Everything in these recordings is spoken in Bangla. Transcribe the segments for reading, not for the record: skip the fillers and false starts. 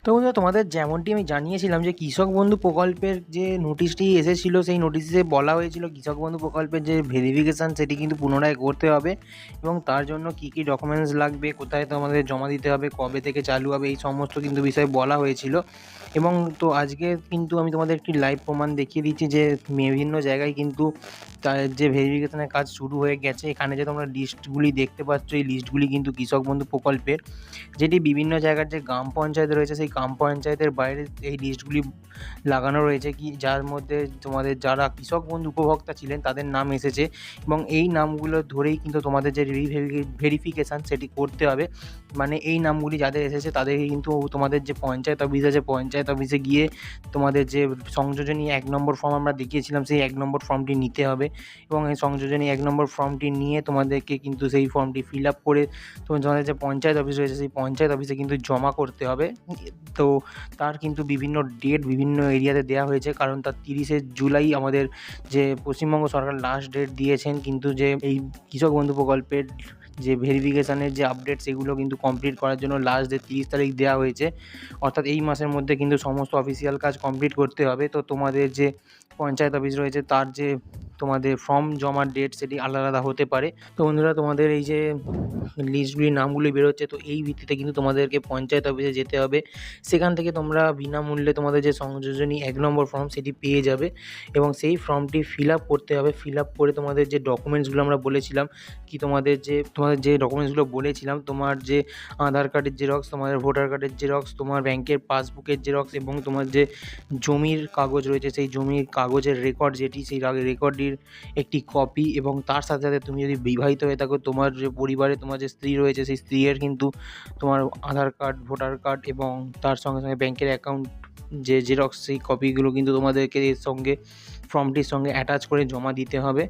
তো বন্ধুরা, তোমাদের যেমনটি আমি জানিয়েছিলাম যে কৃষক বন্ধু প্রকল্পের যে নোটিশটি এসেছিল, সেই নোটিশে বলা হয়েছিল কৃষক বন্ধু প্রকল্পের যে ভেরিফিকেশান সেটি কিন্তু পুনরায় করতে হবে এবং তার জন্য কী কী ডকুমেন্টস লাগবে, কোথায় তোমাদের জমা দিতে হবে, কবে থেকে চালু হবে, এই সমস্ত কিন্তু বিষয়ে বলা হয়েছিল। এবং তো আজকে কিন্তু আমি তোমাদের একটি লাইভ প্রমাণ দেখিয়ে দিচ্ছি যে বিভিন্ন জায়গায় কিন্তু তার যে ভেরিফিকেশানের কাজ শুরু হয়ে গেছে। এখানে যে তোমরা লিস্টগুলি দেখতে পাচ্ছ, এই লিস্টগুলি কিন্তু কৃষক বন্ধু প্রকল্পের, যেটি বিভিন্ন জায়গার যে গ্রাম পঞ্চায়েত রয়েছে সেই গ্রাম পঞ্চায়েতের বাইরে এই লিস্টগুলি লাগানো রয়েছে, কি যার মধ্যে তোমাদের যারা কৃষক বন্ধু উপভোক্তা ছিলেন তাদের নাম এসেছে এবং এই নামগুলো ধরেই কিন্তু তোমাদের যে ভেরিফিকেশান সেটি করতে হবে। মানে এই নামগুলি যাদের এসেছে তাদেরকে কিন্তু তোমাদের যে পঞ্চায়েত অফিস আছে, পঞ্চায়েত অফিসে গিয়ে তোমাদের যে সংযোজনী 1 নম্বর ফর্ম আমরা দেখিয়েছিলাম সেই 1 নম্বর ফর্মটি নিতে হবে এবং এই সংযোজনী 1 নম্বর ফর্মটি নিয়ে তোমাদেরকে কিন্তু সেই ফর্মটি ফিল আপ করে তোমাদের যে পঞ্চায়েত অফিস রয়েছে সেই পঞ্চায়েত অফিসে কিন্তু জমা করতে হবে। তো তার কিন্তু বিভিন্ন ডেট বিভিন্ন এরিয়াতে দেওয়া হয়েছে, কারণ তার 30শে জুলাই আমাদের যে পশ্চিমবঙ্গ সরকার লাস্ট ডেট দিয়েছেন কিন্তু যে এই কৃষক বন্ধু প্রকল্পের যে ভেরিফিকেশানের যে আপডেট সেগুলো কিন্তু কমপ্লিট করার জন্য লাস্ট ডেট 30 তারিখ দেওয়া হয়েছে। অর্থাৎ এই মাসের মধ্যে কিন্তু সমস্ত অফিসিয়াল কাজ কমপ্লিট করতে হবে। তো তোমাদের যে পঞ্চায়েত অফিস রয়েছে তার যে তোমাদের ফর্ম জমার ডেট সেটি আলাদা আলাদা হতে পারে। তো বন্ধুরা, তোমাদের এই যে লিস্টগুলি নামগুলি বেরোচ্ছে, তো এই ভিত্তিতে কিন্তু তোমাদেরকে পঞ্চায়েত অফিসে যেতে হবে। সেখান থেকে তোমরা বিনামূল্যে তোমাদের যে সংযোজনী 1 নম্বর ফর্ম সেটি পেয়ে যাবে এবং সেই ফর্মটি ফিল আপ করতে হবে। ফিল আপ করে তোমাদের যে ডকুমেন্টসগুলো আমরা বলেছিলাম, কি তোমাদের যে ডকুমেন্টসগুলো বলেছিলাম, তোমার যে আধার কার্ডের জেরক্স, তোমাদের ভোটার কার্ডের জেরক্স, তোমার ব্যাংকের পাসবুকের জেরক্স এবং তোমার যে জমির কাগজ রয়েছে সেই জমির কাগজের রেকর্ড, যেটি সেই রেকর্ডটির একটি কপি, এবং তার সাথে সাথে তুমি যদি বিবাহিত হয়ে থাকো তোমার যে পরিবারে তোমার যে স্ত্রী রয়েছে সেই স্ত্রীর কিন্তু তোমার আধার কার্ড, ভোটার কার্ড এবং তার সঙ্গে সঙ্গে ব্যাংকের অ্যাকাউন্ট যে জেরক্স সেই কপিগুলো কিন্তু তোমাদেরকে এর সঙ্গে ফর্মটির সঙ্গে অ্যাটাচ করে জমা দিতে হবে।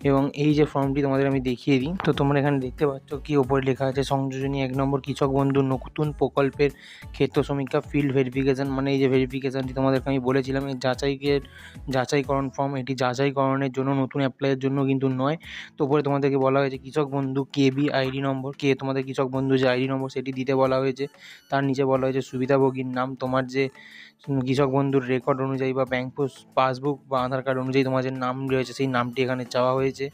এবং এই যে ফর্মটি তোমাদের আমি দেখিয়ে দিই, তো তোমরা এখানে দেখতে পাচ্ছ কি ওপরে লেখা আছে সংযোজনী 1 নম্বর কৃষক বন্ধু নতুন প্রকল্পের ক্ষেত্র সমীক্ষা ফিল্ড ভেরিফিকেশান। মানে এই যে ভেরিফিকেশানটি তোমাদেরকে আমি বলেছিলাম এই যাচাইকরণ ফর্ম, এটি যাচাইকরণের জন্য, নতুন অ্যাপ্লাইয়ের জন্য কিন্তু নয়। তো উপরে তোমাদেরকে বলা হয়েছে কৃষক বন্ধু কেবি আইডি নম্বর, তোমাদের কৃষক বন্ধু যে আইডি নম্বর সেটি দিতে বলা হয়েছে। তার নিচে বলা হয়েছে সুবিধাভোগীর নাম, তোমার যে কৃষক বন্ধুর রেকর্ড অনুযায়ী বা ব্যাংক পাসবুক বা আধার কার্ড অনুযায়ী তোমার যে নাম রয়েছে সেই নামটি এখানে চাওয়া হয়েছে।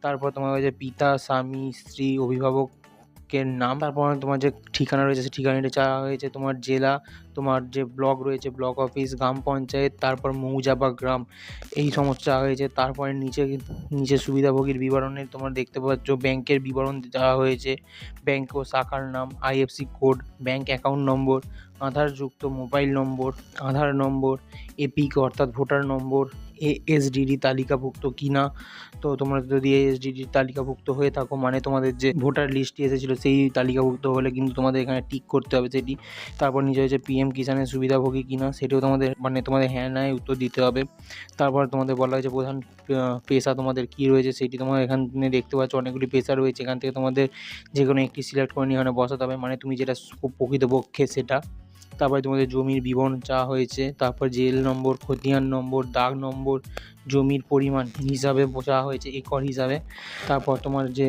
তারপর তোমার হয়েছে পিতা, স্বামী, স্ত্রী, অভিভাবকের নাম, তারপর তোমার যে ঠিকানা রয়েছে সেই ঠিকানাটি চাওয়া হয়েছে, তোমার জেলা, তোমার যে ব্লক রয়েছে ব্লক অফিস, গ্রাম পঞ্চায়েত, তারপর মৌজা বা গ্রাম, এই সমস্ত চাওয়া হয়েছে। তারপরে নিচে সুবিধাভোগীর বিবরণে তোমরা দেখতে পাচ্ছ ব্যাংকের বিবরণ দেওয়া হয়েছে, ব্যাংক ও শাখার নাম, IFSC code, bank account number, আধারযুক্ত mobile number, Aadhaar number, EPIC অর্থাৎ ভোটার নম্বর, এএসডিডি তালিকাভুক্ত কিনা। তো তোমরা যদি এএসডিডি তালিকাভুক্ত হয়ে থাকো মানে তোমাদের যে ভোটার লিস্টটি এসেছিলো সেই তালিকাভুক্ত হলে কিন্তু তোমাদের এখানে টিক করতে হবে সেটি। তারপর নিচে হচ্ছে পিএম কিষাণের সুবিধাভোগী কিনা, সেটিও তোমাদের হ্যাঁ নয় উত্তর দিতে হবে। তারপর তোমাদের বলা হয়েছে প্রধান পেশা তোমাদের কী রয়েছে সেটি তোমরা এখানে দেখতে পাচ্ছ অনেকগুলি পেশা রয়েছে, এখান থেকে তোমাদের যে কোনো একটি সিলেক্ট করে নিয়ে এখানে বসাতে হবে, মানে তুমি যেটা প্রকৃতপক্ষে সেটা। তারপরে তোমাদের জমির বিবরণ চাওয়া হয়েছে, তারপর জেল নম্বর, খতিয়ান নম্বর, দাগ নম্বর, জমির পরিমাণ হিসাবে চাওয়া হয়েছে একর হিসাবে। তারপর তোমার যে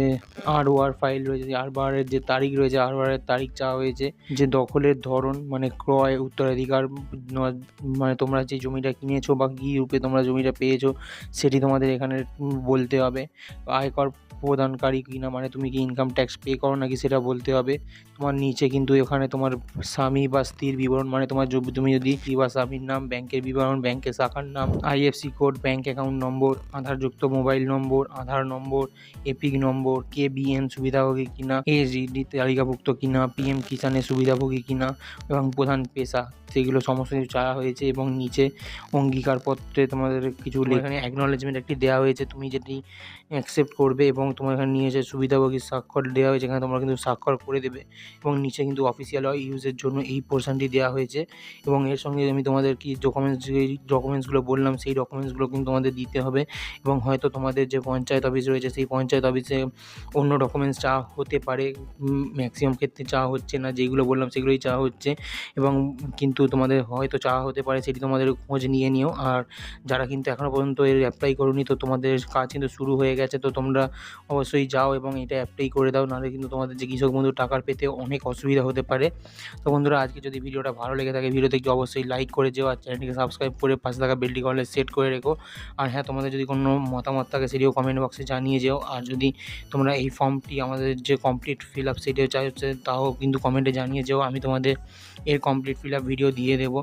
আরওআর ফাইল রয়েছে, আরওআরের যে তারিখ রয়েছে আরওআরের তারিখ চাওয়া হয়েছে, যে দখলের ধরন মানে ক্রয়, উত্তরাধিকার, মানে তোমরা যে জমিটা কিনেছো বা কী রূপে তোমরা জমিটা পেয়েছো সেটি তোমাদের এখানে বলতে হবে। আয়কর প্রদানকারী কিনা, মানে তুমি কি ইনকাম ট্যাক্স পে করো নাকি সেটা বলতে হবে। তোমার নিচে কিন্তু এখানে তোমার স্বামী বা স্ত্রীর বিবরণ, মানে তুমি যদি স্ত্রী বা স্বামীর নাম, ব্যাংকের বিবরণ, ব্যাংকের শাখার নাম, IFSC code, bank account number, আধারযুক্ত mobile number, Aadhaar number, EPIC number, KBN সুবিধাভোগী কিনা, এএসডিডি তালিকাভুক্ত কিনা, পিএম কিষাণের সুবিধাভোগী কিনা এবং প্রধান পেশা, সেগুলো সমস্ত কিছু চাওয়া হয়েছে। এবং নিচে অঙ্গীকারপত্রে তোমাদের কিছু এখানে অ্যাকনলেজমেন্ট একটি দেওয়া হয়েছে, তুমি যেটি অ্যাকসেপ্ট করবে, এবং তোমার এখানে নিয়ে এসে সুবিধাভোগীর স্বাক্ষর দেওয়া হয়েছে, এখানে তোমরা কিন্তু স্বাক্ষর করে দেবে। এবং নিচে কিন্তু অফিসিয়াল ইউজের জন্য এই পোর্শনটি দেওয়া হয়েছে। এবং এর সঙ্গে আমি তোমাদের কি ডকুমেন্টসগুলো বললাম সেই ডকুমেন্টসগুলো কিন্তু তোমাদের দিতে হবে। এবং হয়তো তোমাদের যে পঞ্চায়েত অফিস রয়েছে সেই পঞ্চায়েত অফিসে অন্য ডকুমেন্টস চাওয়া হতে পারে, ম্যাক্সিমাম ক্ষেত্রে চাওয়া হচ্ছে না, যেগুলো বললাম সেগুলোই চাওয়া হচ্ছে। এবং কিন্তু তোমাদের হয়তো চাওয়া হতে পারে, সেটি তোমাদের খোঁজ নিয়ে নিও। আর যারা কিন্তু এখনও পর্যন্ত এর অ্যাপ্লাই করোনি, তো তোমাদের কাজ কিন্তু শুরু হয়ে গেছে, তো তোমরা অবশ্যই যাও এবং এটা অ্যাপ্লাই করে দাও, নাহলে কিন্তু তোমাদের যে কৃষক বন্ধু টাকার পেতে অনেক অসুবিধা হতে পারে। তো বন্ধুরা, আজকে যদি ভিডিওটা ভালো লেগে থাকে, ভিডিওতে একটু অবশ্যই লাইক করে যেও, আর চ্যানেলটিকে সাবস্ক্রাইব করে পাশে থাকা বেলটি কলে সেট করে রেখো। আর হ্যাঁ, তোমাদের যদি কোনো মতামত থাকে সেটিও কমেন্ট বক্সে জানিয়ে যেও। আর যদি তোমরা এই ফর্মটি আমাদের যে কমপ্লিট ফিল আপ সেটিও চাইছে, তাও কিন্তু কমেন্টে জানিয়ে যেও, আমি তোমাদের এর কমপ্লিট ফিল আপ ভিডিও দিয়ে দেবো।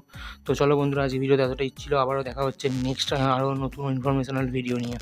তো চলো বন্ধুরা, আজকে ভিডিওতে এতটাই ছিল, আবারও দেখা হচ্ছে নেক্সট আরও নতুন ইনফরমেশনাল ভিডিও নিয়ে।